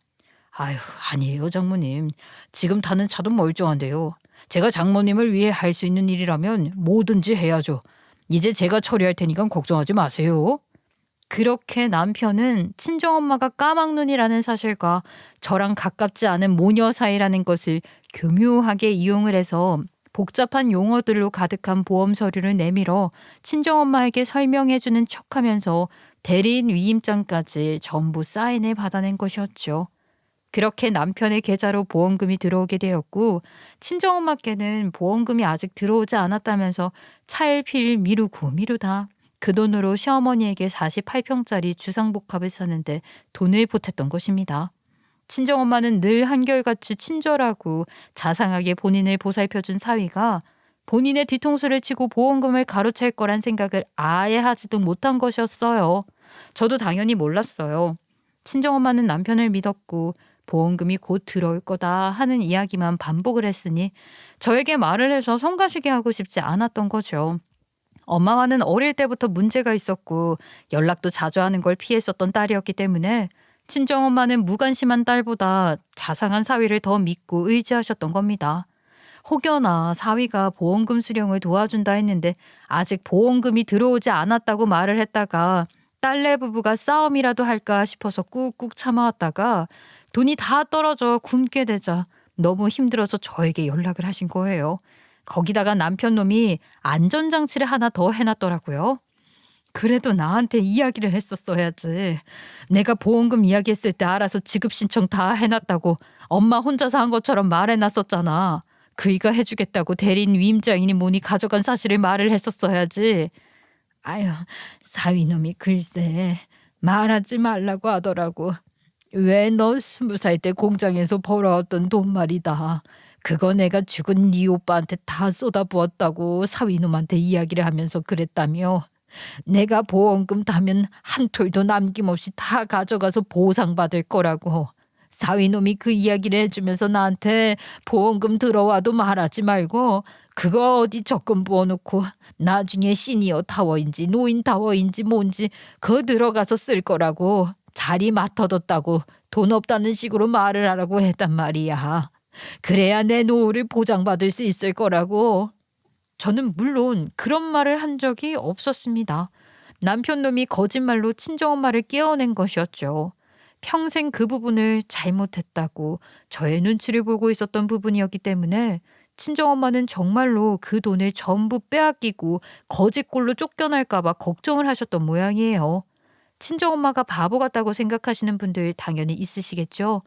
아유, 아니에요, 장모님. 지금 타는 차도 멀쩡한데요. 제가 장모님을 위해 할 수 있는 일이라면 뭐든지 해야죠. 이제 제가 처리할 테니까 걱정하지 마세요. 그렇게 남편은 친정엄마가 까막눈이라는 사실과 저랑 가깝지 않은 모녀 사이라는 것을 교묘하게 이용을 해서 복잡한 용어들로 가득한 보험 서류를 내밀어 친정엄마에게 설명해주는 척하면서 대리인 위임장까지 전부 사인을 받아낸 것이었죠. 그렇게 남편의 계좌로 보험금이 들어오게 되었고 친정엄마께는 보험금이 아직 들어오지 않았다면서 차일피일 미루다 그 돈으로 시어머니에게 48평짜리 주상복합을 사는데 돈을 보탰던 것입니다. 친정엄마는 늘 한결같이 친절하고 자상하게 본인을 보살펴준 사위가 본인의 뒤통수를 치고 보험금을 가로챌 거란 생각을 아예 하지도 못한 것이었어요. 저도 당연히 몰랐어요. 친정엄마는 남편을 믿었고 보험금이 곧 들어올 거다 하는 이야기만 반복을 했으니 저에게 말을 해서 성가시게 하고 싶지 않았던 거죠. 엄마와는 어릴 때부터 문제가 있었고 연락도 자주 하는 걸 피했었던 딸이었기 때문에 친정엄마는 무관심한 딸보다 자상한 사위를 더 믿고 의지하셨던 겁니다. 혹여나 사위가 보험금 수령을 도와준다 했는데 아직 보험금이 들어오지 않았다고 말을 했다가 딸네 부부가 싸움이라도 할까 싶어서 꾹꾹 참아왔다가 돈이 다 떨어져 굶게 되자 너무 힘들어서 저에게 연락을 하신 거예요. 거기다가 남편 놈이 안전장치를 하나 더 해놨더라고요. 그래도 나한테 이야기를 했었어야지. 내가 보험금 이야기했을 때 알아서 지급 신청 다 해놨다고 엄마 혼자서 한 것처럼 말해놨었잖아. 그이가 해주겠다고 대리인 위임장이니 뭐니 가져간 사실을 말을 했었어야지. 아유, 사위놈이 글쎄 말하지 말라고 하더라고. 왜 너 20살 때 공장에서 벌어왔던 돈 말이다. 그거 내가 죽은 네 오빠한테 다 쏟아부었다고 사위놈한테 이야기를 하면서 그랬다며. 내가 보험금 타면 한 톨도 남김없이 다 가져가서 보상받을 거라고. 사위놈이 그 이야기를 해주면서 나한테 보험금 들어와도 말하지 말고 그거 어디 적금 부어놓고 나중에 시니어 타워인지 노인 타워인지 뭔지 그거 들어가서 쓸 거라고 자리 맡아뒀다고 돈 없다는 식으로 말을 하라고 했단 말이야. 그래야 내 노후를 보장받을 수 있을 거라고. 저는 물론 그런 말을 한 적이 없었습니다. 남편 놈이 거짓말로 친정엄마를 깨어낸 것이었죠. 평생 그 부분을 잘못했다고 저의 눈치를 보고 있었던 부분이었기 때문에 친정엄마는 정말로 그 돈을 전부 빼앗기고 거지꼴로 쫓겨날까 봐 걱정을 하셨던 모양이에요. 친정엄마가 바보 같다고 생각하시는 분들 당연히 있으시겠죠.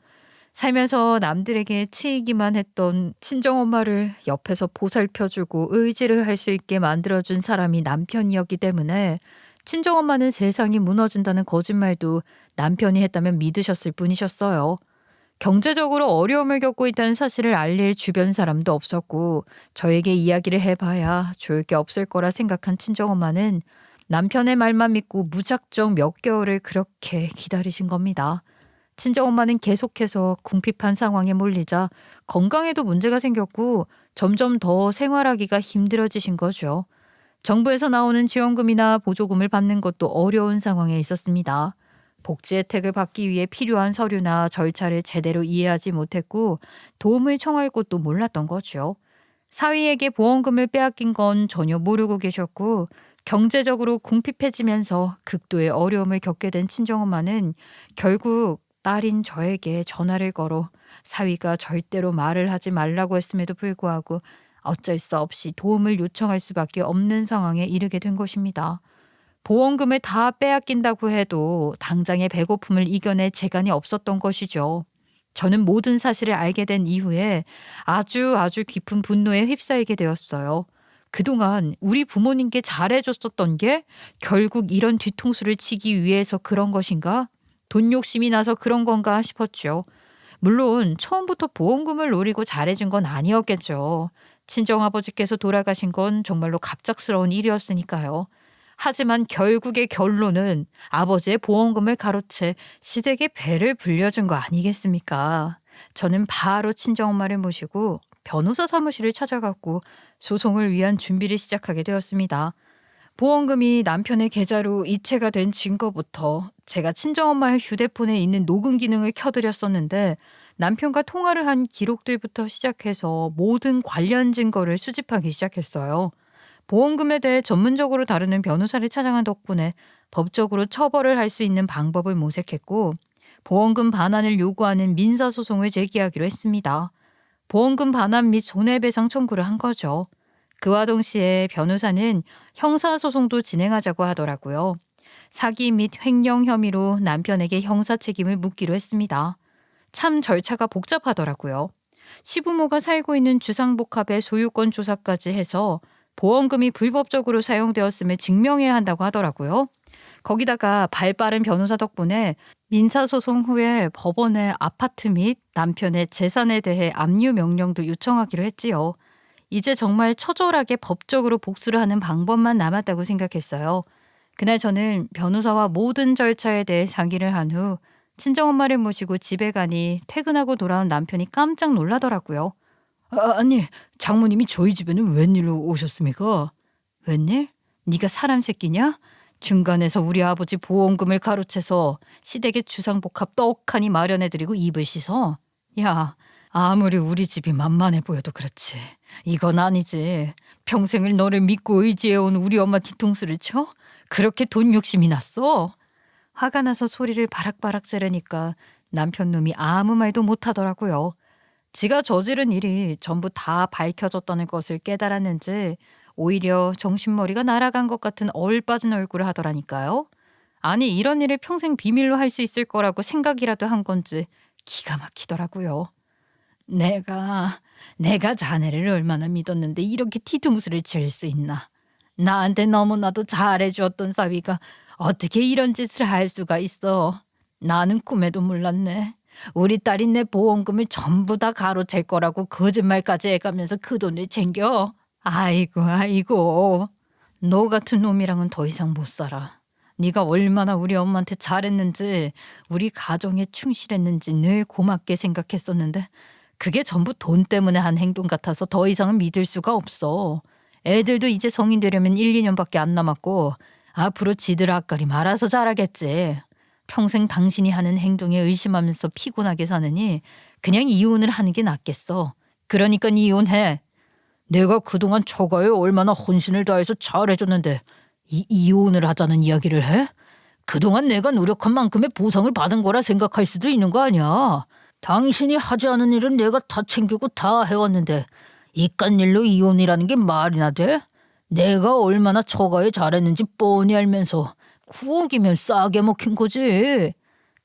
살면서 남들에게 치이기만 했던 친정엄마를 옆에서 보살펴주고 의지를 할 수 있게 만들어준 사람이 남편이었기 때문에 친정엄마는 세상이 무너진다는 거짓말도 남편이 했다면 믿으셨을 뿐이셨어요. 경제적으로 어려움을 겪고 있다는 사실을 알릴 주변 사람도 없었고 저에게 이야기를 해봐야 좋을 게 없을 거라 생각한 친정엄마는 남편의 말만 믿고 무작정 몇 개월을 그렇게 기다리신 겁니다. 친정엄마는 계속해서 궁핍한 상황에 몰리자 건강에도 문제가 생겼고 점점 더 생활하기가 힘들어지신 거죠. 정부에서 나오는 지원금이나 보조금을 받는 것도 어려운 상황에 있었습니다. 복지 혜택을 받기 위해 필요한 서류나 절차를 제대로 이해하지 못했고 도움을 청할 곳도 몰랐던 거죠. 사위에게 보험금을 빼앗긴 건 전혀 모르고 계셨고 경제적으로 궁핍해지면서 극도의 어려움을 겪게 된 친정엄마는 결국 딸인 저에게 전화를 걸어 사위가 절대로 말을 하지 말라고 했음에도 불구하고 어쩔 수 없이 도움을 요청할 수밖에 없는 상황에 이르게 된 것입니다. 보험금을 다 빼앗긴다고 해도 당장의 배고픔을 이겨낼 재간이 없었던 것이죠. 저는 모든 사실을 알게 된 이후에 아주 깊은 분노에 휩싸이게 되었어요. 그동안 우리 부모님께 잘해줬었던 게 결국 이런 뒤통수를 치기 위해서 그런 것인가? 돈 욕심이 나서 그런 건가 싶었죠. 물론 처음부터 보험금을 노리고 잘해준 건 아니었겠죠. 친정아버지께서 돌아가신 건 정말로 갑작스러운 일이었으니까요. 하지만 결국의 결론은 아버지의 보험금을 가로채 시댁의 배를 불려준 거 아니겠습니까? 저는 바로 친정엄마를 모시고 변호사 사무실을 찾아갔고 소송을 위한 준비를 시작하게 되었습니다. 보험금이 남편의 계좌로 이체가 된 증거부터 제가 친정엄마의 휴대폰에 있는 녹음 기능을 켜드렸었는데 남편과 통화를 한 기록들부터 시작해서 모든 관련 증거를 수집하기 시작했어요. 보험금에 대해 전문적으로 다루는 변호사를 찾아간 덕분에 법적으로 처벌을 할 수 있는 방법을 모색했고 보험금 반환을 요구하는 민사소송을 제기하기로 했습니다. 보험금 반환 및 손해배상 청구를 한 거죠. 그와 동시에 변호사는 형사소송도 진행하자고 하더라고요. 사기 및 횡령 혐의로 남편에게 형사 책임을 묻기로 했습니다. 참 절차가 복잡하더라고요. 시부모가 살고 있는 주상복합의 소유권 조사까지 해서 보험금이 불법적으로 사용되었음을 증명해야 한다고 하더라고요. 거기다가 발빠른 변호사 덕분에 민사소송 후에 법원에 아파트 및 남편의 재산에 대해 압류 명령도 요청하기로 했지요. 이제 정말 처절하게 법적으로 복수를 하는 방법만 남았다고 생각했어요. 그날 저는 변호사와 모든 절차에 대해 상의를 한 후 친정엄마를 모시고 집에 가니 퇴근하고 돌아온 남편이 깜짝 놀라더라고요. 아니, 장모님이 저희 집에는 웬일로 오셨습니까? 웬일? 네가 사람 새끼냐? 중간에서 우리 아버지 보험금을 가로채서 시댁의 주상복합 떡하니 마련해드리고 입을 씻어? 야, 아무리 우리 집이 만만해 보여도 그렇지. 이건 아니지. 평생을 너를 믿고 의지해온 우리 엄마 뒤통수를 쳐? 그렇게 돈 욕심이 났어? 화가 나서 소리를 바락바락 지르니까 남편 놈이 아무 말도 못하더라고요. 지가 저지른 일이 전부 다 밝혀졌다는 것을 깨달았는지 오히려 정신머리가 날아간 것 같은 얼빠진 얼굴을 하더라니까요. 아니 이런 일을 평생 비밀로 할 수 있을 거라고 생각이라도 한 건지 기가 막히더라고요. 내가 자네를 얼마나 믿었는데 이렇게 뒤통수를 칠 수 있나. 나한테 너무나도 잘해주었던 사위가 어떻게 이런 짓을 할 수가 있어. 나는 꿈에도 몰랐네. 우리 딸이 내 보험금을 전부 다 가로챌 거라고 거짓말까지 해가면서 그 돈을 챙겨. 아이고. 너 같은 놈이랑은 더 이상 못 살아. 네가 얼마나 우리 엄마한테 잘했는지 우리 가정에 충실했는지 늘 고맙게 생각했었는데 그게 전부 돈 때문에 한 행동 같아서 더 이상은 믿을 수가 없어. 애들도 이제 성인 되려면 1, 2년밖에 안 남았고 앞으로 지들 앞가림 알아서 잘하겠지. 평생 당신이 하는 행동에 의심하면서 피곤하게 사느니 그냥 이혼을 하는 게 낫겠어. 그러니까 이혼해. 내가 그동안 처가에 얼마나 헌신을 다해서 잘해줬는데 이혼을 하자는 이야기를 해? 그동안 내가 노력한 만큼의 보상을 받은 거라 생각할 수도 있는 거 아니야. 당신이 하지 않은 일은 내가 다 챙기고 다 해왔는데 이깟 일로 이혼이라는 게 말이나 돼? 내가 얼마나 처가에 잘했는지 뻔히 알면서 9억이면 싸게 먹힌 거지.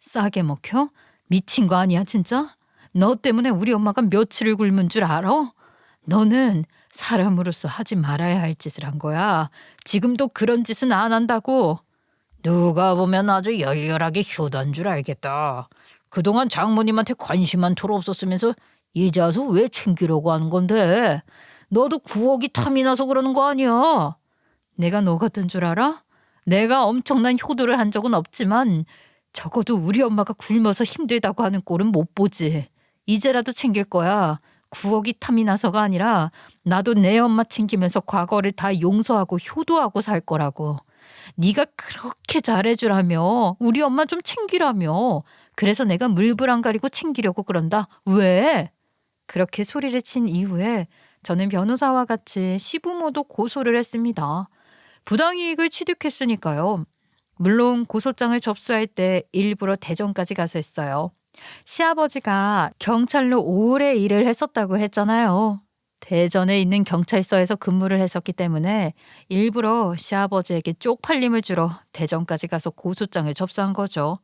싸게 먹혀? 미친 거 아니야 진짜? 너 때문에 우리 엄마가 며칠을 굶은 줄 알아? 너는 사람으로서 하지 말아야 할 짓을 한 거야. 지금도 그런 짓은 안 한다고. 누가 보면 아주 열렬하게 효도한 줄 알겠다. 그동안 장모님한테 관심 한 톨 없었으면서 이제 와서 왜 챙기려고 하는 건데? 너도 9억이 탐이 나서 그러는 거 아니야? 내가 너 같은 줄 알아? 내가 엄청난 효도를 한 적은 없지만 적어도 우리 엄마가 굶어서 힘들다고 하는 꼴은 못 보지. 이제라도 챙길 거야. 9억이 탐이 나서가 아니라 나도 내 엄마 챙기면서 과거를 다 용서하고 효도하고 살 거라고. 네가 그렇게 잘해주라며 우리 엄마 좀 챙기라며. 그래서 내가 물불 안 가리고 챙기려고 그런다. 왜? 그렇게 소리를 친 이후에 저는 변호사와 같이 시부모도 고소를 했습니다. 부당이익을 취득했으니까요. 물론 고소장을 접수할 때 일부러 대전까지 가서 했어요. 시아버지가 경찰로 오래 일을 했었다고 했잖아요. 대전에 있는 경찰서에서 근무를 했었기 때문에 일부러 시아버지에게 쪽팔림을 주러 대전까지 가서 고소장을 접수한 거죠.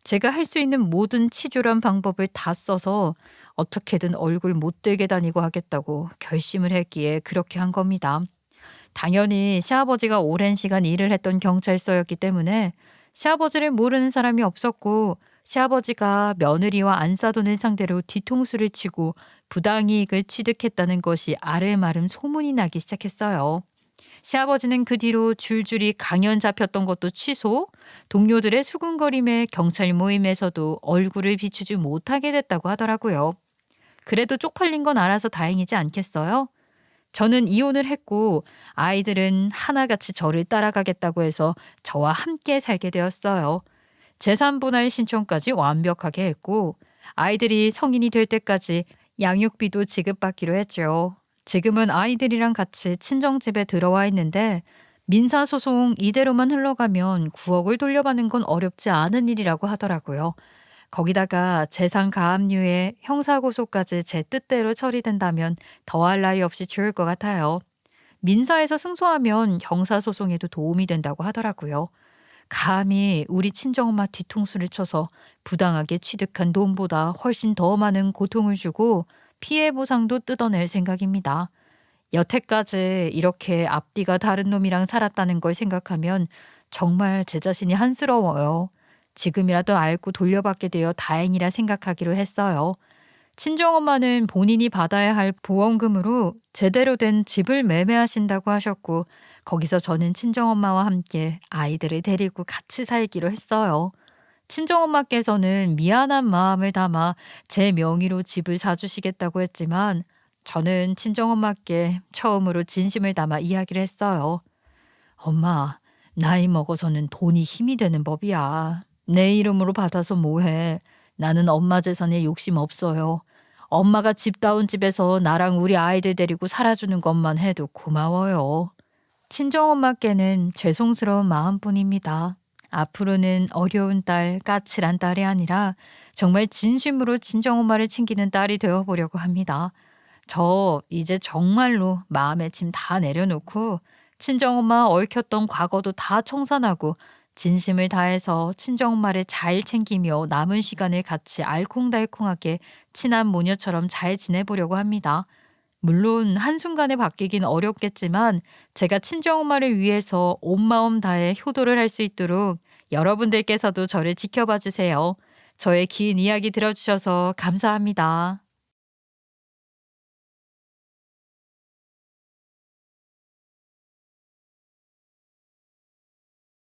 제가 할 수 있는 모든 치졸한 방법을 다 써서 어떻게든 얼굴 못 들게 다니고 하겠다고 결심을 했기에 그렇게 한 겁니다. 당연히 시아버지가 오랜 시간 일을 했던 경찰서였기 때문에 시아버지를 모르는 사람이 없었고 시아버지가 며느리와 안사돈을 상대로 뒤통수를 치고 부당이익을 취득했다는 것이 아름아름 소문이 나기 시작했어요. 시아버지는 그 뒤로 줄줄이 강연 잡혔던 것도 취소, 동료들의 수군거림에 경찰 모임에서도 얼굴을 비추지 못하게 됐다고 하더라고요. 그래도 쪽팔린 건 알아서 다행이지 않겠어요? 저는 이혼을 했고 아이들은 하나같이 저를 따라가겠다고 해서 저와 함께 살게 되었어요. 재산 분할 신청까지 완벽하게 했고 아이들이 성인이 될 때까지 양육비도 지급받기로 했죠. 지금은 아이들이랑 같이 친정집에 들어와 있는데 민사소송 이대로만 흘러가면 9억을 돌려받는 건 어렵지 않은 일이라고 하더라고요. 거기다가 재산 가압류에 형사고소까지 제 뜻대로 처리된다면 더할 나위 없이 좋을 것 같아요. 민사에서 승소하면 형사소송에도 도움이 된다고 하더라고요. 감히 우리 친정엄마 뒤통수를 쳐서 부당하게 취득한 돈보다 훨씬 더 많은 고통을 주고 피해 보상도 뜯어낼 생각입니다. 여태까지 이렇게 앞뒤가 다른 놈이랑 살았다는 걸 생각하면 정말 제 자신이 한스러워요. 지금이라도 알고 돌려받게 되어 다행이라 생각하기로 했어요. 친정엄마는 본인이 받아야 할 보험금으로 제대로 된 집을 매매하신다고 하셨고 거기서 저는 친정엄마와 함께 아이들을 데리고 같이 살기로 했어요. 친정엄마께서는 미안한 마음을 담아 제 명의로 집을 사주시겠다고 했지만 저는 친정엄마께 처음으로 진심을 담아 이야기를 했어요. 엄마, 나이 먹어서는 돈이 힘이 되는 법이야. 내 이름으로 받아서 뭐해. 나는 엄마 재산에 욕심 없어요. 엄마가 집다운 집에서 나랑 우리 아이들 데리고 살아주는 것만 해도 고마워요. 친정엄마께는 죄송스러운 마음뿐입니다. 앞으로는 어려운 딸, 까칠한 딸이 아니라 정말 진심으로 친정엄마를 챙기는 딸이 되어보려고 합니다. 저 이제 정말로 마음의 짐 다 내려놓고 친정엄마 얽혔던 과거도 다 청산하고 진심을 다해서 친정엄마를 잘 챙기며 남은 시간을 같이 알콩달콩하게 친한 모녀처럼 잘 지내보려고 합니다. 물론 한순간에 바뀌긴 어렵겠지만 제가 친정엄마를 위해서 온 마음 다해 효도를 할 수 있도록 여러분들께서도 저를 지켜봐 주세요. 저의 긴 이야기 들어주셔서 감사합니다.